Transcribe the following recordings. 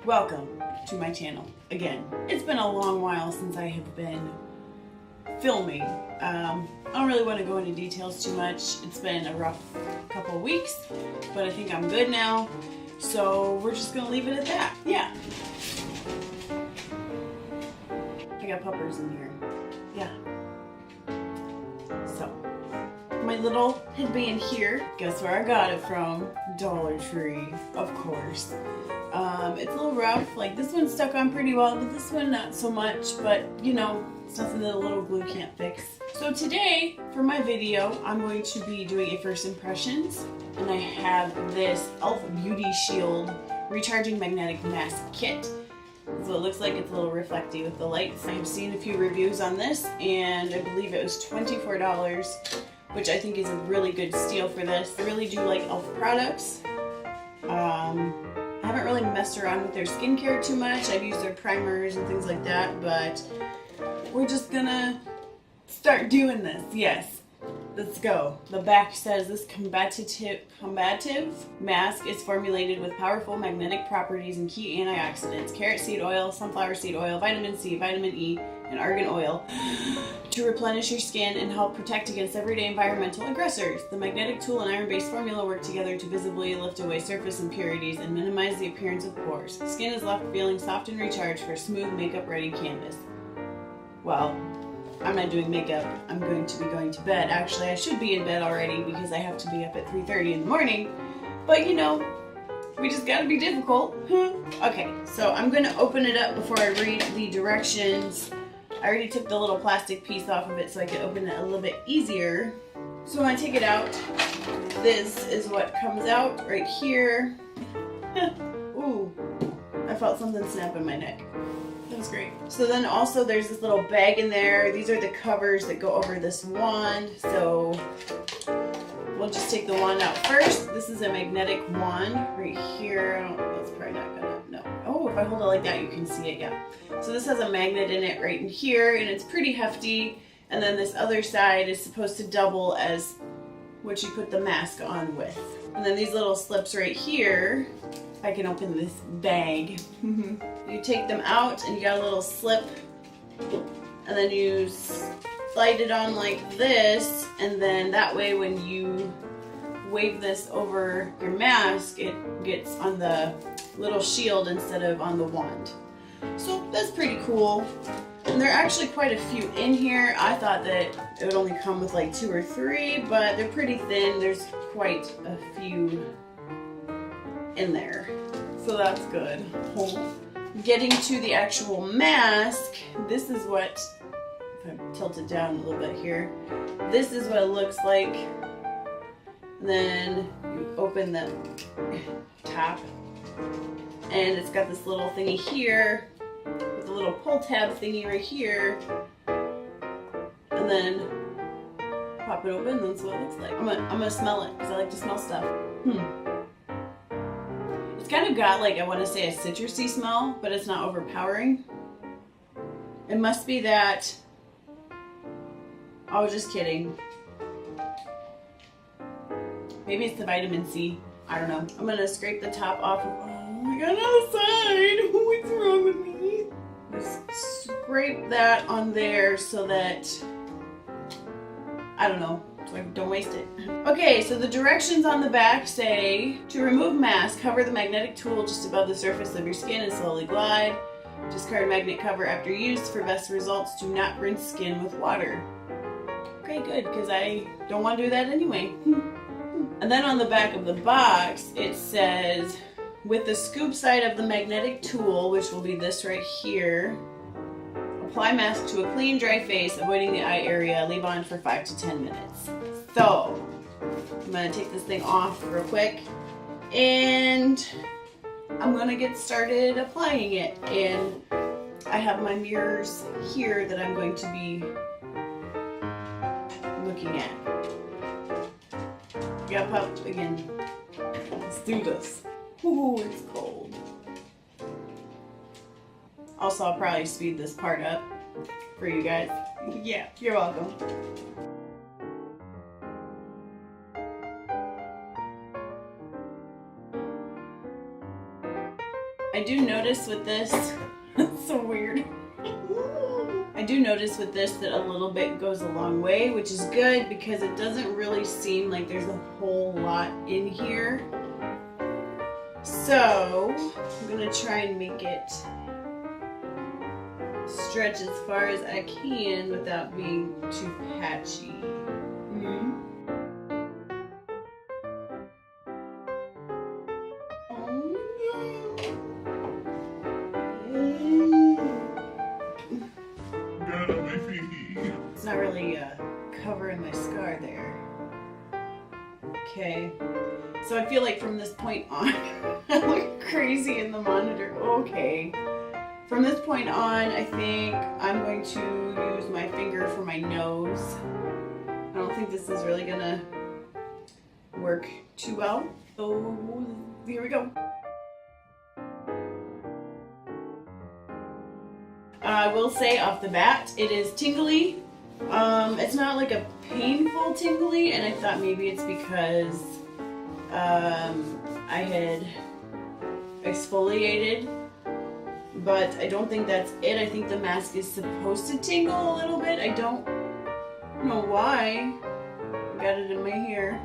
Welcome to my channel again. It's been a long while since I have been filming. I don't really want to go into details too much. It's been a rough couple of weeks, but I think I'm good now. So we're just gonna leave it at that. Yeah. I got puppers in here. Yeah. So, my little headband here, guess where I got it from? Dollar Tree, of course. It's a little rough, like this one stuck on pretty well, but this one not so much, but you know, it's nothing that a little glue can't fix. So today, for my video, I'm going to be doing a first impressions, and I have this e.l.f. Beauty Shield Recharging Magnetic Mask Kit. So it looks like it's a little reflecty with the lights. I've seen a few reviews on this, and I believe it was $24, which I think is a really good steal for this. I really do like e.l.f. products. I haven't really messed around with their skincare too much. I've used their primers and things like that, but we're just gonna start doing this. Yes, let's go. The back says this combative mask is formulated with powerful magnetic properties and key antioxidants, carrot seed oil, sunflower seed oil, vitamin C, vitamin E, and argan oil to replenish your skin and help protect against everyday environmental aggressors. The magnetic tool and iron-based formula work together to visibly lift away surface impurities and minimize the appearance of pores. Skin is left feeling soft and recharged for a smooth makeup-ready canvas. Well, I'm not doing makeup. I'm going to be going to bed. Actually, I should be in bed already because I have to be up at 3:30 in the morning. But you know, we just gotta be difficult. Okay, so I'm gonna open it up before I read the directions. I already took the little plastic piece off of it so I could open it a little bit easier. So when I take it out, this is what comes out right here. Ooh, I felt something snap in my neck. That was great. So then also there's this little bag in there. These are the covers that go over this wand. So we'll just take the wand out first. This is a magnetic wand right here. That's probably not gonna, no. Oh, if I hold it like that, you can see it, yeah. So this has a magnet in it right in here, and it's pretty hefty. And then this other side is supposed to double as what you put the mask on with. And then these little slips right here, I can open this bag. You take them out and you got a little slip, and then you slide it on like this, and then that way when you wave this over your mask, it gets on the little shield instead of on the wand. So that's pretty cool. And there are actually quite a few in here. I thought that it would only come with like 2 or 3, but they're pretty thin. There's quite a few in there. So that's good. Getting to the actual mask, this is what, if I tilt it down a little bit here, this is what it looks like. And then you open the top, and it's got this little thingy here with a little pull tab thingy right here, and then pop it open, and that's what it looks like. I'm gonna smell it because I like to smell stuff. It's kind of got, like, I want to say a citrusy smell, but it's not overpowering. It must be that, oh, just kidding. Maybe it's the vitamin C. I don't know. I'm going to scrape the top off of, oh my god, on the side. What's wrong with me? Just scrape that on there so that, I don't know, so I don't waste it. Okay, so the directions on the back say, to remove mask, cover the magnetic tool just above the surface of your skin and slowly glide. Discard magnet cover after use. For best results, do not rinse skin with water. Okay, good, because I don't want to do that anyway. And then on the back of the box, it says, with the scoop side of the magnetic tool, which will be this right here, apply mask to a clean, dry face, avoiding the eye area. Leave on for 5 to 10 minutes. So, I'm going to take this thing off real quick, and I'm going to get started applying it. And I have my mirrors here that I'm going to be looking at. Got popped again. Let's do this. Ooh, it's cold. Also, I'll probably speed this part up for you guys. Yeah, you're welcome. I do notice with this, it's so weird. I do notice with this that a little bit goes a long way, which is good because it doesn't really seem like there's a whole lot in here. So I'm gonna try and make it stretch as far as I can without being too patchy. It's not really covering my scar there. Okay, so I feel like from this point on, I look crazy in the monitor. Okay. From this point on, I think I'm going to use my finger for my nose. I don't think this is really gonna work too well. So here we go. I will say off the bat, it is tingly. It's not like a painful tingly, and I thought maybe it's because I had exfoliated. But I don't think that's it. I think the mask is supposed to tingle a little bit. I don't know why. I got it in my hair.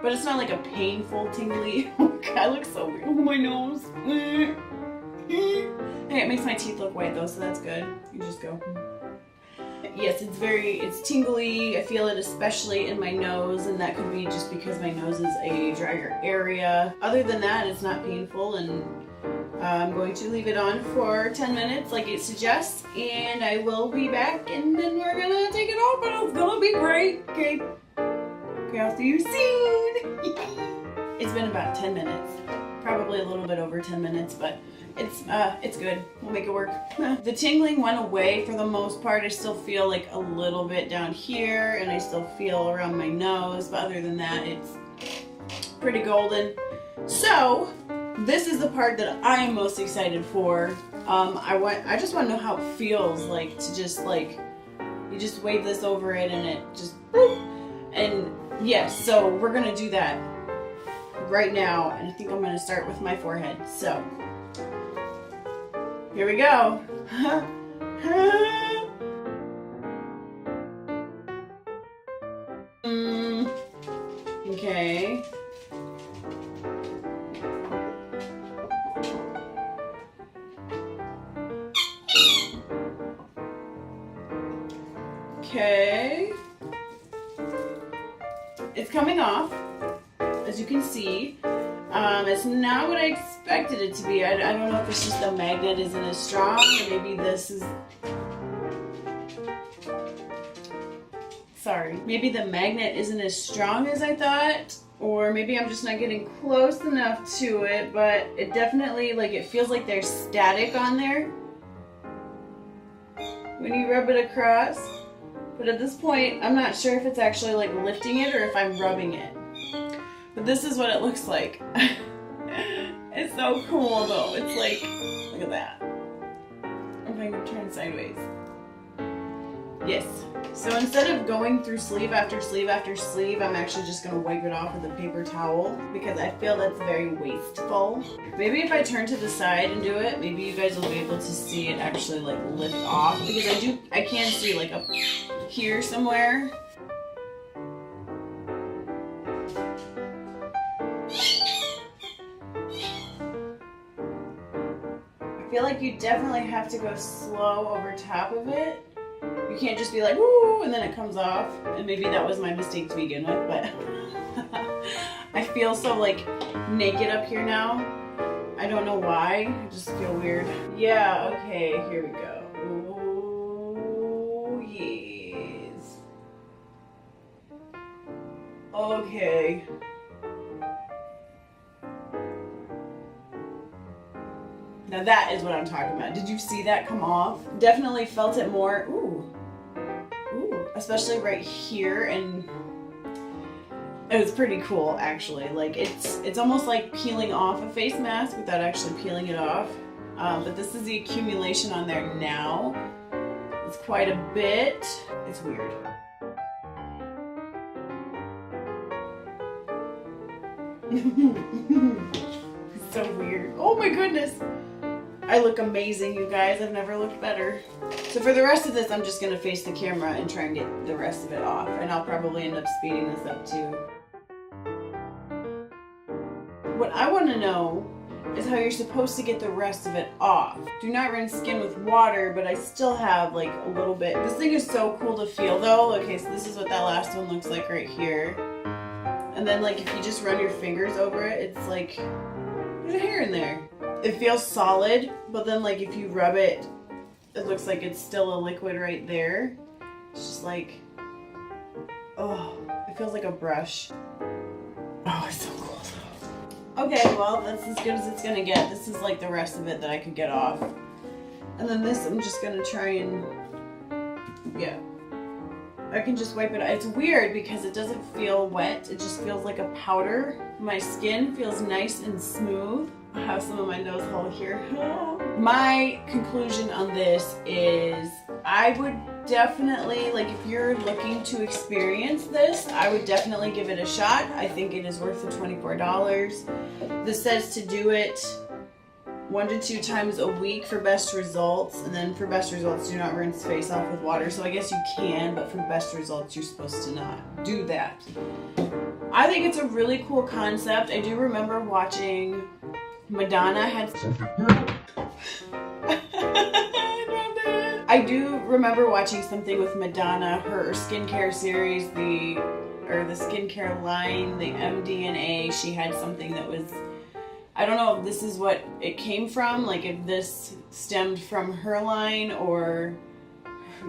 But it's not like a painful tingly. Oh God, I look so weird. Oh, my nose. Hey, it makes my teeth look white though, so that's good. You just go. Yes, it's tingly. I feel it especially in my nose, and that could be just because my nose is a drier area. Other than that, it's not painful, and I'm going to leave it on for 10 minutes like it suggests, and I will be back, and then we're gonna take it off, and it's gonna be great. Okay, I'll see you soon. It's been about 10 minutes, probably a little bit over 10 minutes, but it's good. We'll make it work. The tingling went away for the most part. I still feel like a little bit down here, and I still feel around my nose, but other than that, it's pretty golden. So this is the part that I am most excited for. I just want to know how it feels like to just like, you just wave this over it and it just, and yes, so we're gonna do that right now, and I think I'm gonna start with my forehead. So here we go. Okay. Okay. It's coming off, as you can see. It's not what I expected it to be. I don't know if it's just the magnet isn't as strong, or maybe this is... Sorry. Maybe the magnet isn't as strong as I thought, or maybe I'm just not getting close enough to it, but it definitely, like, it feels like there's static on there when you rub it across. But at this point, I'm not sure if it's actually like lifting it or if I'm rubbing it. But this is what it looks like. It's so cool though. It's like, look at that. I'm going to turn sideways. Yes. So instead of going through sleeve after sleeve after sleeve, I'm actually just going to wipe it off with a paper towel because I feel that's very wasteful. Maybe if I turn to the side and do it, maybe you guys will be able to see it actually like lift off, because I can see like up here somewhere. I feel like you definitely have to go slow over top of it. You can't just be like, woo, and then it comes off. And maybe that was my mistake to begin with, but I feel so like naked up here now. I don't know why, I just feel weird. Yeah, okay, here we go. Oh, yes. Okay. Now that is what I'm talking about. Did you see that come off? Definitely felt it more, ooh, especially right here, and it was pretty cool actually. Like it's almost like peeling off a face mask without actually peeling it off. But this is the accumulation on there now. It's quite a bit. It's weird. It's so weird. Oh my goodness. I look amazing, you guys. I've never looked better. So for the rest of this, I'm just going to face the camera and try and get the rest of it off. And I'll probably end up speeding this up too. What I want to know is how you're supposed to get the rest of it off. Do not rinse skin with water, but I still have like a little bit. This thing is so cool to feel though. Okay, so this is what that last one looks like right here. And then like if you just run your fingers over it, it's like, there's a hair in there. It feels solid, but then like if you rub it, it looks like it's still a liquid right there. It's just like, oh, it feels like a brush. Oh, it's so cool. Okay, well, that's as good as it's gonna get. This is like the rest of it that I could get off. And then this, I'm just gonna try and, yeah. I can just wipe it. It's weird because it doesn't feel wet. It just feels like a powder. My skin feels nice and smooth. I have some of my nose hole here. My conclusion on this is I would definitely, like if you're looking to experience this, I would definitely give it a shot. I think it is worth the $24. This says to do it 1 to 2 times a week for best results, and then for best results, do not rinse face off with water. So I guess you can, but for best results, you're supposed to not do that. I think it's a really cool concept. I do remember watching Madonna had I do remember watching something with Madonna, her skincare series, the skincare line, the MDNA. She had something that was, I don't know if this is what it came from, like if this stemmed from her line or,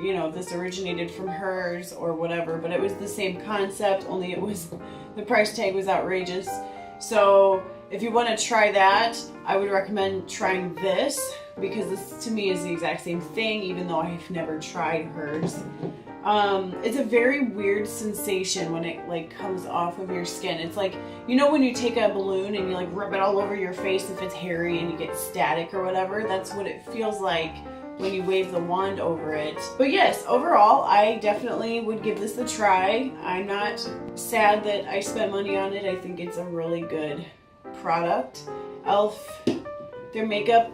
you know, this originated from hers or whatever, but it was the same concept, only it was, the price tag was outrageous. So if you want to try that, I would recommend trying this because this to me is the exact same thing, even though I've never tried hers. It's a very weird sensation when it like comes off of your skin. It's like, you know when you take a balloon and you like rub it all over your face if it's hairy and you get static or whatever? That's what it feels like when you wave the wand over it. But yes, overall, I definitely would give this a try. I'm not sad that I spent money on it. I think it's a really good product. e.l.f., their makeup,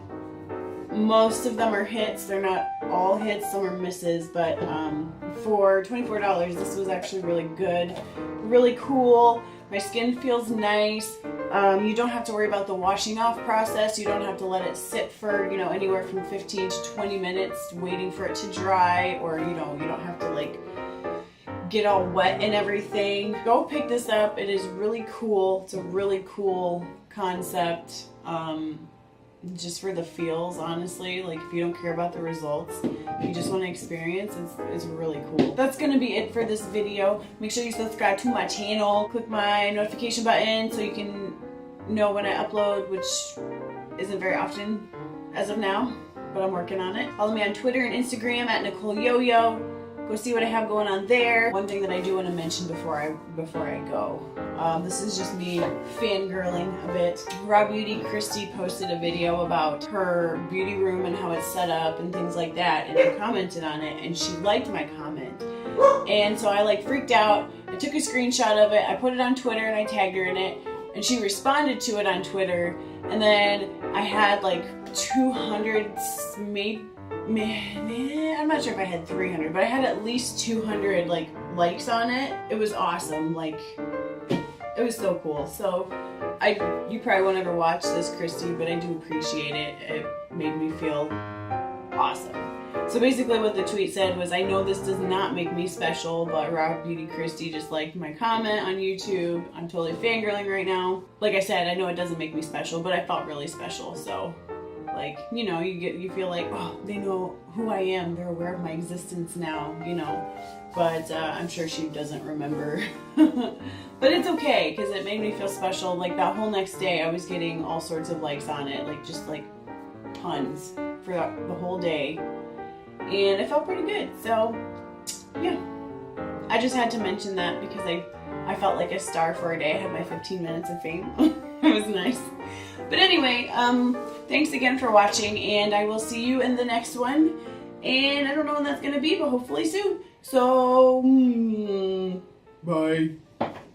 most of them are hits. They're not all hits, some are misses, but for $24, this was actually really good, really cool. My skin feels nice. You don't have to worry about the washing off process. You don't have to let it sit for, you know, anywhere from 15 to 20 minutes waiting for it to dry, or, you know, you don't have to like get all wet and everything. Go pick this up. It is really cool. It's a really cool concept. Just for the feels, honestly. Like if you don't care about the results, you just want to experience, it's really cool. That's gonna be it for this video. Make sure you subscribe to my channel. Click my notification button so you can know when I upload, which isn't very often as of now, but I'm working on it. Follow me on Twitter and Instagram at Nicole Yo-Yo. Go see what I have going on there. One thing that I do want to mention before I go. This is just me fangirling a bit. Raw Beauty Christy posted a video about her beauty room and how it's set up and things like that, and I commented on it and she liked my comment. And so I like freaked out. I took a screenshot of it, I put it on Twitter and I tagged her in it, and she responded to it on Twitter, and then I had like 200, maybe, I'm not sure if I had 300, but I had at least 200 like likes on it. It was awesome. Like, it was so cool. So you probably won't ever watch this, Christy, but I do appreciate it. It made me feel awesome. So basically what the tweet said was, I know this does not make me special, but Raw Beauty Christy just liked my comment on YouTube. I'm totally fangirling right now. Like I said, I know it doesn't make me special, but I felt really special. So like, you know, you feel like, oh, they know who I am. They're aware of my existence now, you know. But I'm sure she doesn't remember. But it's okay, because it made me feel special. Like that whole next day, I was getting all sorts of likes on it, like just like tons for the whole day. And it felt pretty good. So yeah, I just had to mention that because I felt like a star for a day. I had my 15 minutes of fame. It was nice. But anyway, thanks again for watching, and I will see you in the next one. And I don't know when that's going to be, but hopefully soon. So, bye.